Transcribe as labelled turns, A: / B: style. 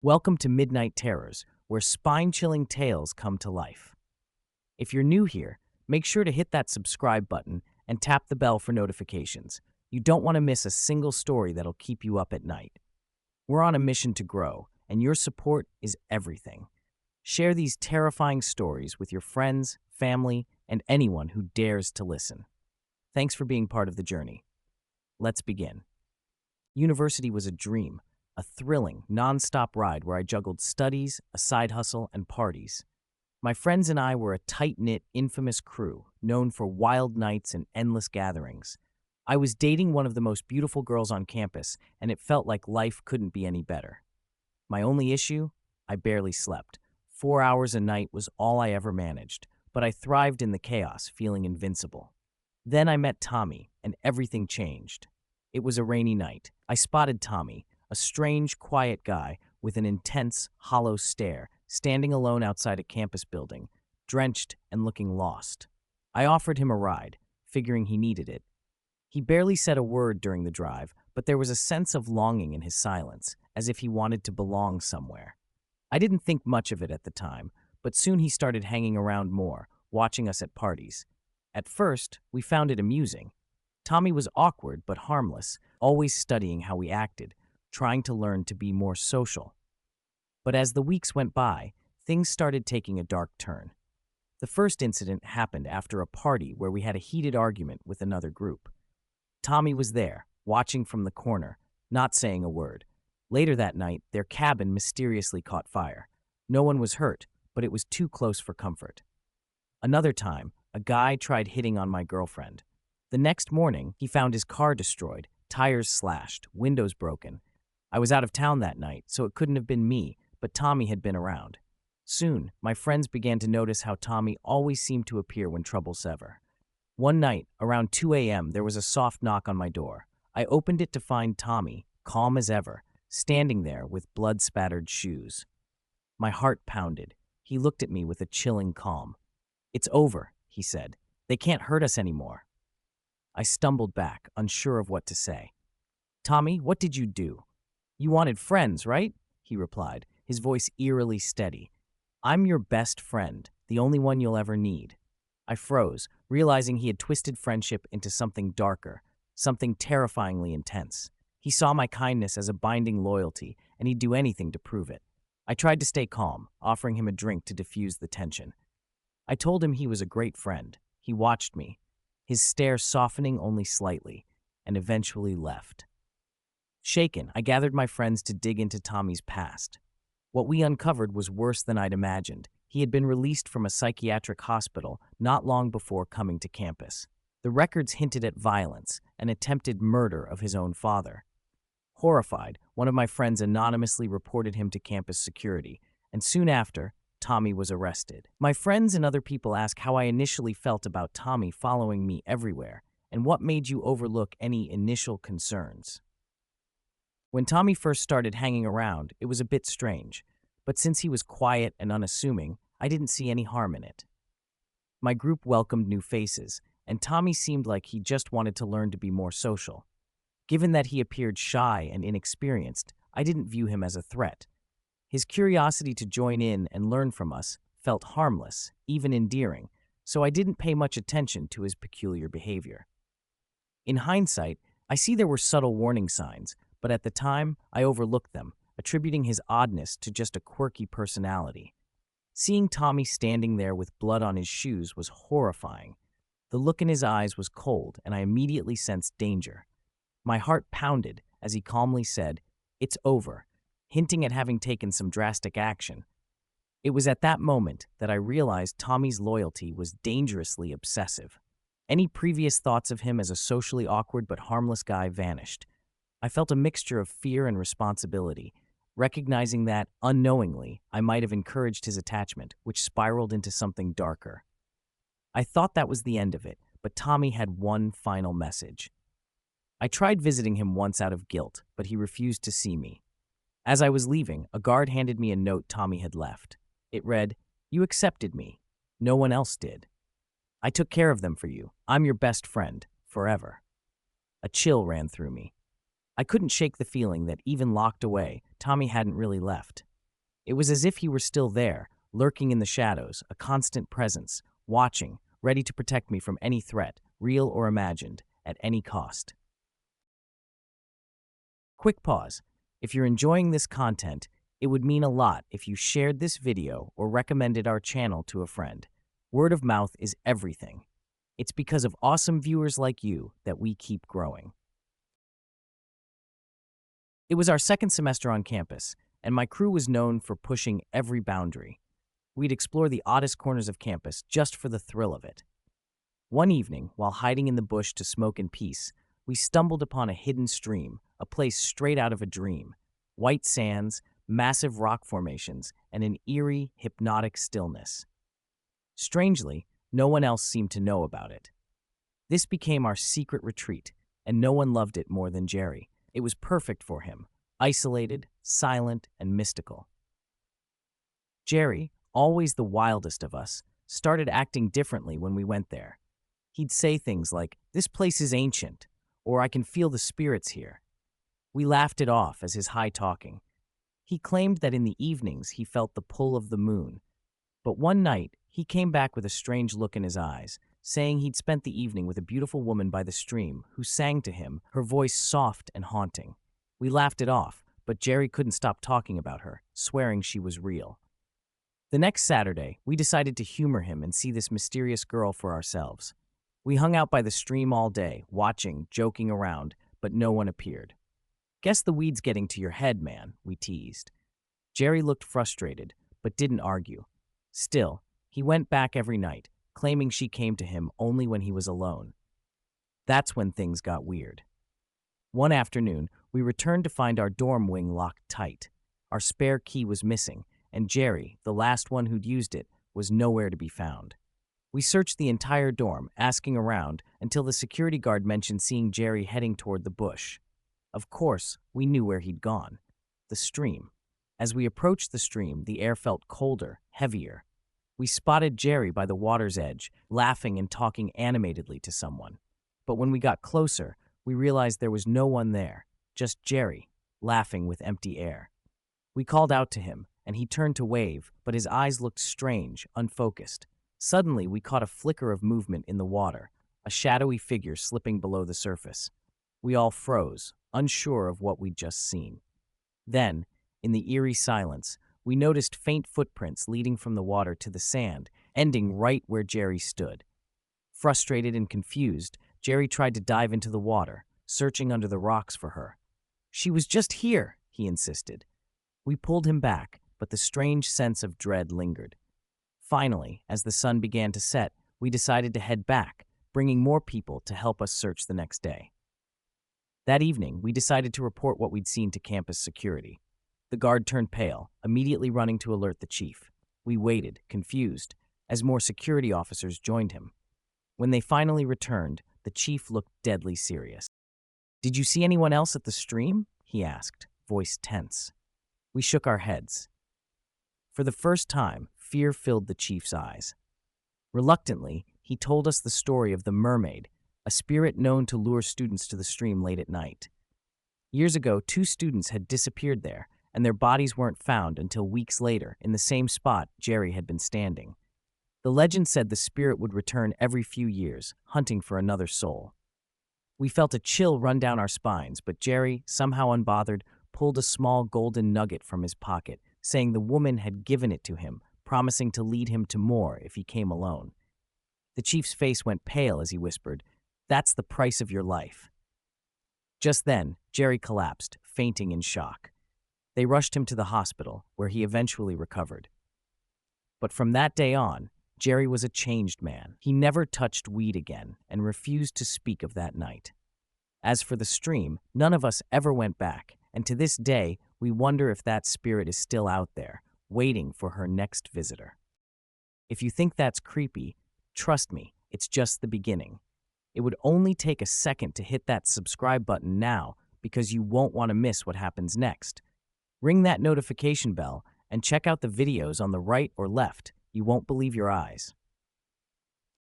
A: Welcome to Midnight Terrors, where spine-chilling tales come to life. If you're new here, make sure to hit that subscribe button and tap the bell for notifications. You don't want to miss a single story that'll keep you up at night. We're on a mission to grow, and your support is everything. Share these terrifying stories with your friends, family, and anyone who dares to listen. Thanks for being part of the journey. Let's begin. University was a dream, a thrilling, non-stop ride where I juggled studies, a side hustle, and parties. My friends and I were a tight-knit, infamous crew, known for wild nights and endless gatherings. I was dating one of the most beautiful girls on campus, and it felt like life couldn't be any better. My only issue? I barely slept. 4 hours a night was all I ever managed, but I thrived in the chaos, feeling invincible. Then I met Tommy, and everything changed. It was a rainy night. I spotted Tommy, a strange, quiet guy with an intense, hollow stare, standing alone outside a campus building, drenched and looking lost. I offered him a ride, figuring he needed it. He barely said a word during the drive, but there was a sense of longing in his silence, as if he wanted to belong somewhere. I didn't think much of it at the time, but soon he started hanging around more, watching us at parties. At first, we found it amusing. Tommy was awkward but harmless, always studying how we acted, trying to learn to be more social. But as the weeks went by, things started taking a dark turn. The first incident happened after a party where we had a heated argument with another group. Tommy was there, watching from the corner, not saying a word. Later that night, their cabin mysteriously caught fire. No one was hurt, but it was too close for comfort. Another time, a guy tried hitting on my girlfriend. The next morning, he found his car destroyed, tires slashed, windows broken. I was out of town that night, so it couldn't have been me, but Tommy had been around. Soon, my friends began to notice how Tommy always seemed to appear when trouble sever. One night, around 2 a.m., there was a soft knock on my door. I opened it to find Tommy, calm as ever, standing there with blood-spattered shoes. My heart pounded. He looked at me with a chilling calm. "It's over," he said. "They can't hurt us anymore." I stumbled back, unsure of what to say. "Tommy, what did you do?" "You wanted friends, right?" he replied, his voice eerily steady. "I'm your best friend, the only one you'll ever need." I froze, realizing he had twisted friendship into something darker, something terrifyingly intense. He saw my kindness as a binding loyalty, and he'd do anything to prove it. I tried to stay calm, offering him a drink to diffuse the tension. I told him he was a great friend. He watched me, his stare softening only slightly, and eventually left. Shaken, I gathered my friends to dig into Tommy's past. What we uncovered was worse than I'd imagined. He had been released from a psychiatric hospital not long before coming to campus. The records hinted at violence, an attempted murder of his own father. Horrified, one of my friends anonymously reported him to campus security, and soon after, Tommy was arrested. My friends and other people ask how I initially felt about Tommy following me everywhere, and what made you overlook any initial concerns. When Tommy first started hanging around, it was a bit strange, but since he was quiet and unassuming, I didn't see any harm in it. My group welcomed new faces, and Tommy seemed like he just wanted to learn to be more social. Given that he appeared shy and inexperienced, I didn't view him as a threat. His curiosity to join in and learn from us felt harmless, even endearing, so I didn't pay much attention to his peculiar behavior. In hindsight, I see there were subtle warning signs, but at the time, I overlooked them, attributing his oddness to just a quirky personality. Seeing Tommy standing there with blood on his shoes was horrifying. The look in his eyes was cold, and I immediately sensed danger. My heart pounded as he calmly said, "It's over," hinting at having taken some drastic action. It was at that moment that I realized Tommy's loyalty was dangerously obsessive. Any previous thoughts of him as a socially awkward but harmless guy vanished. I felt a mixture of fear and responsibility, recognizing that, unknowingly, I might have encouraged his attachment, which spiraled into something darker. I thought that was the end of it, but Tommy had one final message. I tried visiting him once out of guilt, but he refused to see me. As I was leaving, a guard handed me a note Tommy had left. It read, "You accepted me. No one else did. I took care of them for you. I'm your best friend, forever." A chill ran through me. I couldn't shake the feeling that, even locked away, Tommy hadn't really left. It was as if he were still there, lurking in the shadows, a constant presence, watching, ready to protect me from any threat, real or imagined, at any cost. Quick pause. If you're enjoying this content, it would mean a lot if you shared this video or recommended our channel to a friend. Word of mouth is everything. It's because of awesome viewers like you that we keep growing. It was our second semester on campus, and my crew was known for pushing every boundary. We'd explore the oddest corners of campus just for the thrill of it. One evening, while hiding in the bush to smoke in peace, we stumbled upon a hidden stream, a place straight out of a dream. White sands, massive rock formations, and an eerie, hypnotic stillness. Strangely, no one else seemed to know about it. This became our secret retreat, and no one loved it more than Jerry. It was perfect for him, isolated, silent, and mystical. Jerry, always the wildest of us, started acting differently when we went there. He'd say things like, "This place is ancient," or "I can feel the spirits here." We laughed it off as his high talking. He claimed that in the evenings he felt the pull of the moon. But one night, he came back with a strange look in his eyes, saying he'd spent the evening with a beautiful woman by the stream who sang to him, her voice soft and haunting. We laughed it off, but Jerry couldn't stop talking about her, swearing she was real. The next Saturday, we decided to humor him and see this mysterious girl for ourselves. We hung out by the stream all day, watching, joking around, but no one appeared. "Guess the weed's getting to your head, man," we teased. Jerry looked frustrated, but didn't argue. Still, he went back every night, claiming she came to him only when he was alone. That's when things got weird. One afternoon, we returned to find our dorm wing locked tight. Our spare key was missing, and Jerry, the last one who'd used it, was nowhere to be found. We searched the entire dorm, asking around, until the security guard mentioned seeing Jerry heading toward the bush. Of course, we knew where he'd gone. The stream. As we approached the stream, the air felt colder, heavier. We spotted Jerry by the water's edge, laughing and talking animatedly to someone. But when we got closer, we realized there was no one there, just Jerry, laughing with empty air. We called out to him, and he turned to wave, but his eyes looked strange, unfocused. Suddenly, we caught a flicker of movement in the water, a shadowy figure slipping below the surface. We all froze, unsure of what we'd just seen. Then, in the eerie silence, we noticed faint footprints leading from the water to the sand, ending right where Jerry stood. Frustrated and confused, Jerry tried to dive into the water, searching under the rocks for her. "She was just here," he insisted. We pulled him back, but the strange sense of dread lingered. Finally, as the sun began to set, we decided to head back, bringing more people to help us search the next day. That evening, we decided to report what we'd seen to campus security. The guard turned pale, immediately running to alert the chief. We waited, confused, as more security officers joined him. When they finally returned, the chief looked deadly serious. "Did you see anyone else at the stream?" he asked, voice tense. We shook our heads. For the first time, fear filled the chief's eyes. Reluctantly, he told us the story of the mermaid, a spirit known to lure students to the stream late at night. Years ago, 2 students had disappeared there, and their bodies weren't found until weeks later in the same spot Jerry had been standing. The legend said the spirit would return every few years, hunting for another soul. We felt a chill run down our spines, but Jerry, somehow unbothered, pulled a small golden nugget from his pocket, saying the woman had given it to him, promising to lead him to more if he came alone. The chief's face went pale as he whispered, "That's the price of your life." Just then, Jerry collapsed, fainting in shock. They rushed him to the hospital, where he eventually recovered. But from that day on, Jerry was a changed man. He never touched weed again and refused to speak of that night. As for the stream, none of us ever went back, and to this day, we wonder if that spirit is still out there, waiting for her next visitor. If you think that's creepy, trust me, it's just the beginning. It would only take a second to hit that subscribe button now, because you won't want to miss what happens next. Ring that notification bell and check out the videos on the right or left. You won't believe your eyes.